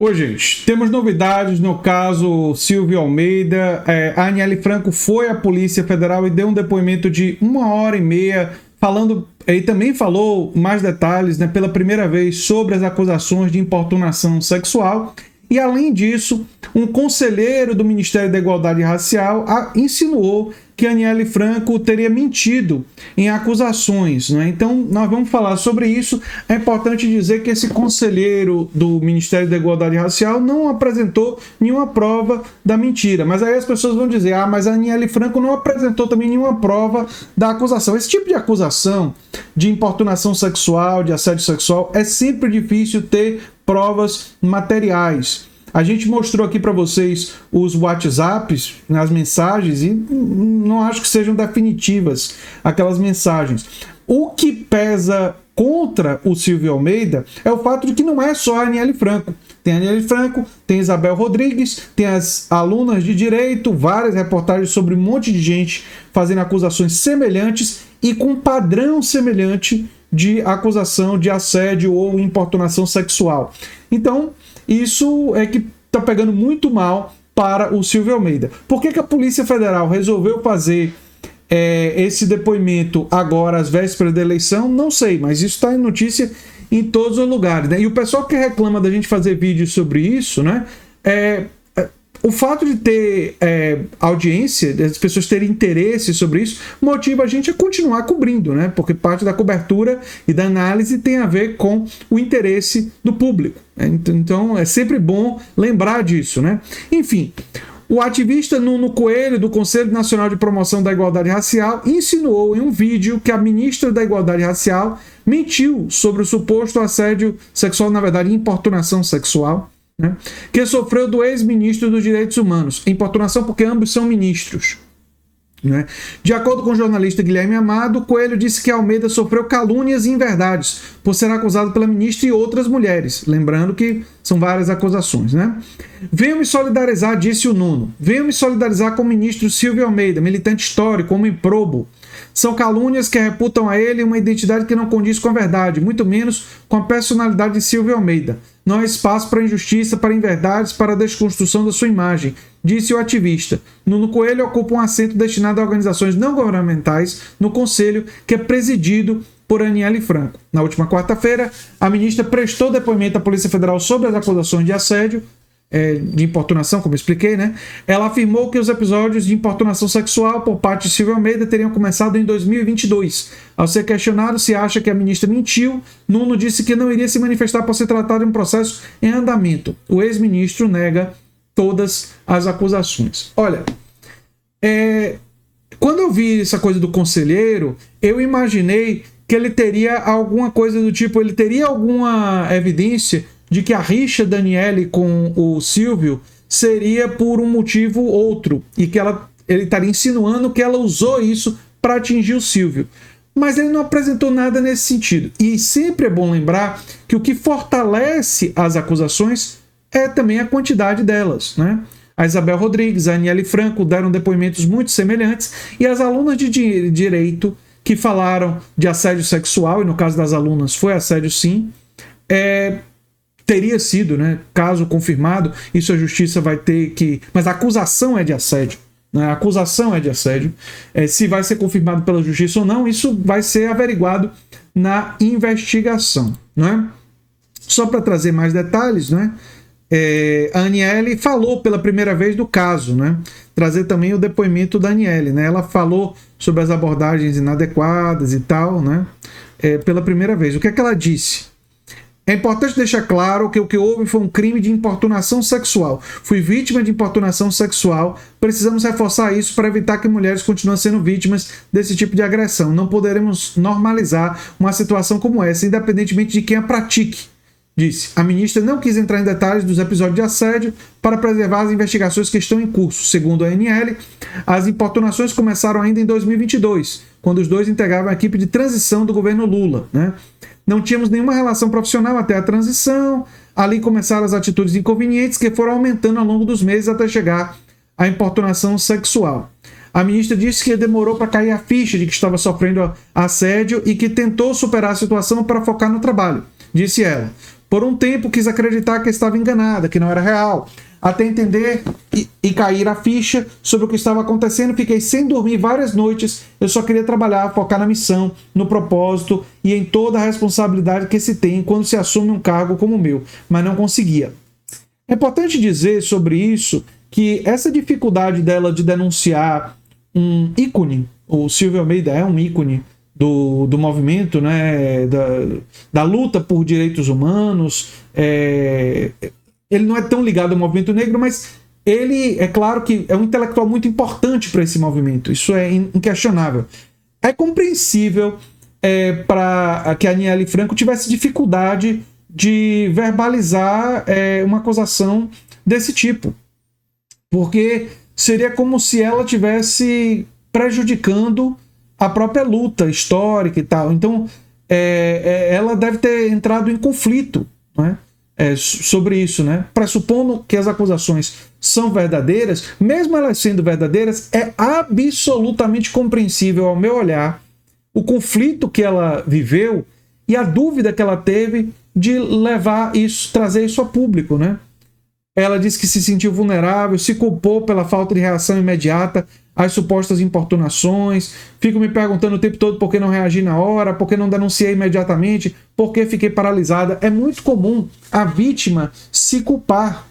Oi, gente, temos novidades no caso Silvio Almeida. A Aniele Franco foi à Polícia Federal e deu um depoimento de 1h30 falando, e também falou mais detalhes, né, pela primeira vez sobre as acusações de importunação sexual. E além disso, um conselheiro do Ministério da Igualdade Racial insinuou que Aniele Franco teria mentido em acusações, né? Então, nós vamos falar sobre isso. É importante dizer que esse conselheiro do Ministério da Igualdade Racial não apresentou nenhuma prova da mentira. Mas aí as pessoas vão dizer, mas a Aniele Franco não apresentou também nenhuma prova da acusação. Esse tipo de acusação de importunação sexual, de assédio sexual, é sempre difícil ter provas materiais. A gente mostrou aqui para vocês os WhatsApps, as mensagens, e não acho que sejam definitivas aquelas mensagens. O que pesa contra o Silvio Almeida é o fato de que não é só a Aniele Franco. Tem a Aniele Franco, tem Isabel Rodrigues, tem as alunas de direito, várias reportagens sobre um monte de gente fazendo acusações semelhantes e com padrão semelhante de acusação de assédio ou importunação sexual. Então, isso é que está pegando muito mal para o Silvio Almeida. Por que a Polícia Federal resolveu fazer esse depoimento agora às vésperas da eleição? Não sei, mas isso está em notícia em todos os lugares, né? E o pessoal que reclama da gente fazer vídeos sobre isso, né? O fato de ter audiência, das pessoas terem interesse sobre isso, motiva a gente a continuar cobrindo, né? Porque parte da cobertura e da análise tem a ver com o interesse do público. Então é sempre bom lembrar disso, né? Enfim, o ativista Nuno Coelho, do Conselho Nacional de Promoção da Igualdade Racial, insinuou em um vídeo que a ministra da Igualdade Racial mentiu sobre o suposto assédio sexual, na verdade, importunação sexual, né, que sofreu do ex-ministro dos Direitos Humanos. Importunação porque ambos são ministros. Né? De acordo com o jornalista Guilherme Amado, Coelho disse que Almeida sofreu calúnias e inverdades por ser acusado pela ministra e outras mulheres. Lembrando que são várias acusações. Né? Venho me solidarizar, disse o Nuno. Venho me solidarizar com o ministro Silvio Almeida, militante histórico, homem probo. São calúnias que reputam a ele uma identidade que não condiz com a verdade, muito menos com a personalidade de Silvio Almeida. Não há espaço para injustiça, para inverdades, para a desconstrução da sua imagem, disse o ativista. Nuno Coelho ocupa um assento destinado a organizações não governamentais no Conselho, que é presidido por Aniele Franco. Na última quarta-feira, a ministra prestou depoimento à Polícia Federal sobre as acusações de assédio, de importunação, como eu expliquei, né? Ela afirmou que os episódios de importunação sexual por parte de Silvio Almeida teriam começado em 2022. Ao ser questionado se acha que a ministra mentiu, Nuno disse que não iria se manifestar por se tratar de um processo em andamento. O ex-ministro nega todas as acusações. Olha, quando eu vi essa coisa do conselheiro, eu imaginei que ele teria alguma coisa do tipo, ele teria alguma evidência de que a rixa da Aniele com o Silvio seria por um motivo outro e que ele estaria insinuando que ela usou isso para atingir o Silvio. Mas ele não apresentou nada nesse sentido. E sempre é bom lembrar que o que fortalece as acusações é também a quantidade delas, né? A Isabel Rodrigues, a Aniele Franco deram depoimentos muito semelhantes e as alunas de direito que falaram de assédio sexual, e no caso das alunas foi assédio sim, teria sido, né? Caso confirmado, isso a justiça vai ter que... Mas a acusação é de assédio. Né? A acusação é de assédio. Se vai ser confirmado pela justiça ou não, isso vai ser averiguado na investigação. Né? Só para trazer mais detalhes, né? A Aniele falou pela primeira vez do caso. Né? Trazer também o depoimento da Aniele. Né? Ela falou sobre as abordagens inadequadas e tal, né? Pela primeira vez. O que é que ela disse? É importante deixar claro que o que houve foi um crime de importunação sexual. Fui vítima de importunação sexual. Precisamos reforçar isso para evitar que mulheres continuem sendo vítimas desse tipo de agressão. Não poderemos normalizar uma situação como essa, independentemente de quem a pratique, disse. A ministra não quis entrar em detalhes dos episódios de assédio para preservar as investigações que estão em curso. Segundo a ANL, as importunações começaram ainda em 2022, quando os dois integravam a equipe de transição do governo Lula, né? Não tínhamos nenhuma relação profissional até a transição. Ali começaram as atitudes inconvenientes que foram aumentando ao longo dos meses até chegar à importunação sexual. A ministra disse que demorou para cair a ficha de que estava sofrendo assédio e que tentou superar a situação para focar no trabalho, disse ela. Por um tempo quis acreditar que estava enganada, que não era real. Até entender e cair a ficha sobre o que estava acontecendo, fiquei sem dormir várias noites. Eu só queria trabalhar, focar na missão, no propósito e em toda a responsabilidade que se tem quando se assume um cargo como o meu, mas não conseguia. É importante dizer sobre isso que essa dificuldade dela de denunciar um ícone, o Silvio Almeida é um ícone do movimento, né, da luta por direitos humanos, ele não é tão ligado ao movimento negro, mas ele, é claro que é um intelectual muito importante para esse movimento, isso é inquestionável. É compreensível para que a Aniele Franco tivesse dificuldade de verbalizar uma acusação desse tipo, porque seria como se ela estivesse prejudicando a própria luta histórica e tal. Então, ela deve ter entrado em conflito, né? Sobre isso, né? Pressupondo que as acusações são verdadeiras, mesmo elas sendo verdadeiras, é absolutamente compreensível, ao meu olhar, o conflito que ela viveu e a dúvida que ela teve de levar isso, trazer isso a público, né? Ela disse que se sentiu vulnerável, se culpou pela falta de reação imediata às supostas importunações. Fico me perguntando o tempo todo por que não reagi na hora, por que não denunciei imediatamente, por que fiquei paralisada. É muito comum a vítima se culpar.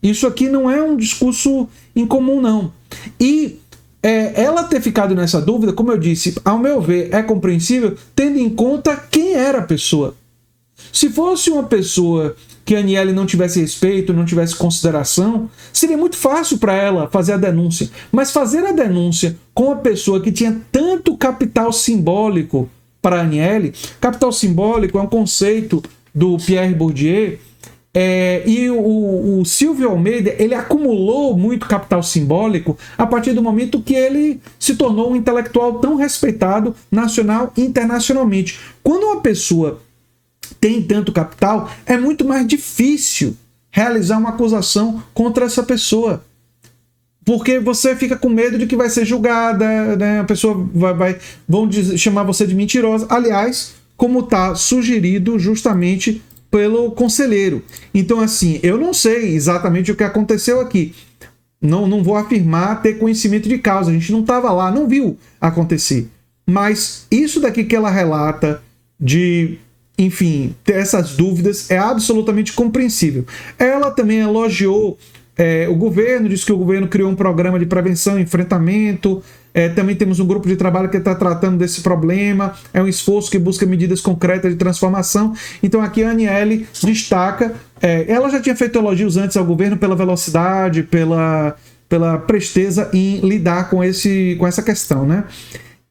Isso aqui não é um discurso incomum, não. E ela ter ficado nessa dúvida, como eu disse, ao meu ver, é compreensível, tendo em conta quem era a pessoa. Se fosse uma pessoa que a Aniele não tivesse respeito, não tivesse consideração, seria muito fácil para ela fazer a denúncia. Mas fazer a denúncia com uma pessoa que tinha tanto capital simbólico para a Aniele, capital simbólico é um conceito do Pierre Bourdieu, e o Silvio Almeida, ele acumulou muito capital simbólico a partir do momento que ele se tornou um intelectual tão respeitado nacional e internacionalmente. Quando uma pessoa tem tanto capital, é muito mais difícil realizar uma acusação contra essa pessoa. Porque você fica com medo de que vai ser julgada, né? A pessoa vão chamar você de mentirosa. Aliás, como está sugerido justamente pelo conselheiro. Então, assim, eu não sei exatamente o que aconteceu aqui. Não vou afirmar ter conhecimento de causa. A gente não estava lá, não viu acontecer. Mas isso daqui que ela relata de... Enfim, ter essas dúvidas é absolutamente compreensível. Ela também elogiou o governo, disse que o governo criou um programa de prevenção e enfrentamento. Também temos um grupo de trabalho que está tratando desse problema. É um esforço que busca medidas concretas de transformação. Então aqui a Aniele destaca. Ela já tinha feito elogios antes ao governo pela velocidade, pela presteza em lidar com essa questão, né?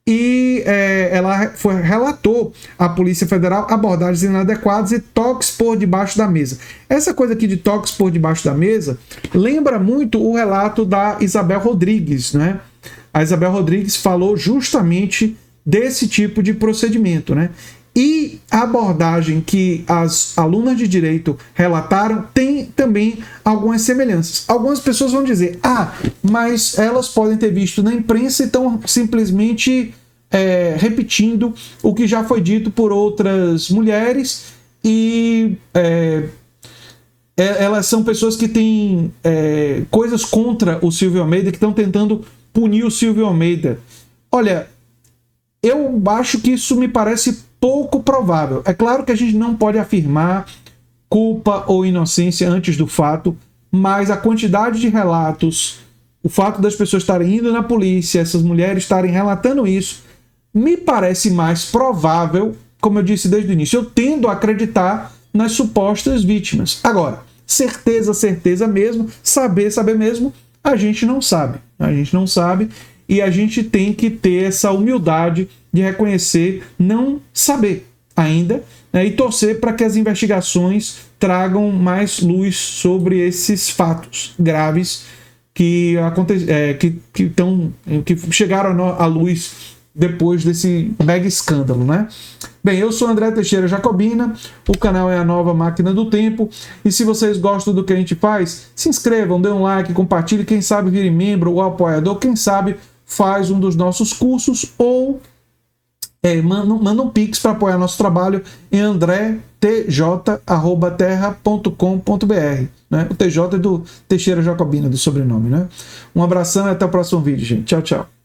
E ela relatou à Polícia Federal abordagens inadequadas e toques por debaixo da mesa. Essa coisa aqui de toques por debaixo da mesa lembra muito o relato da Isabel Rodrigues, né? A Isabel Rodrigues falou justamente desse tipo de procedimento, né? E a abordagem que as alunas de direito relataram tem também algumas semelhanças. Algumas pessoas vão dizer, mas elas podem ter visto na imprensa e estão simplesmente repetindo o que já foi dito por outras mulheres e elas são pessoas que têm coisas contra o Silvio Almeida, que estão tentando punir o Silvio Almeida. Olha, eu acho que isso me parece pouco provável. É claro que a gente não pode afirmar culpa ou inocência antes do fato, mas a quantidade de relatos, o fato das pessoas estarem indo na polícia, essas mulheres estarem relatando isso, me parece mais provável, como eu disse desde o início, eu tendo a acreditar nas supostas vítimas. Agora, certeza mesmo, saber mesmo, a gente não sabe. A gente não sabe e a gente tem que ter essa humildade de reconhecer não saber ainda, né, e torcer para que as investigações tragam mais luz sobre esses fatos graves que chegaram à luz depois desse mega escândalo, né? Bem, eu sou André Teixeira Jacobina, o canal é a Nova Máquina do Tempo, e se vocês gostam do que a gente faz, se inscrevam, dê um like, compartilhe, quem sabe vire membro ou apoiador, quem sabe faz um dos nossos cursos ou Manda um pix para apoiar nosso trabalho em andretj@terra.com.br, né? O TJ é do Teixeira Jacobina, do sobrenome, né? Um abração e até o próximo vídeo, gente. Tchau, tchau.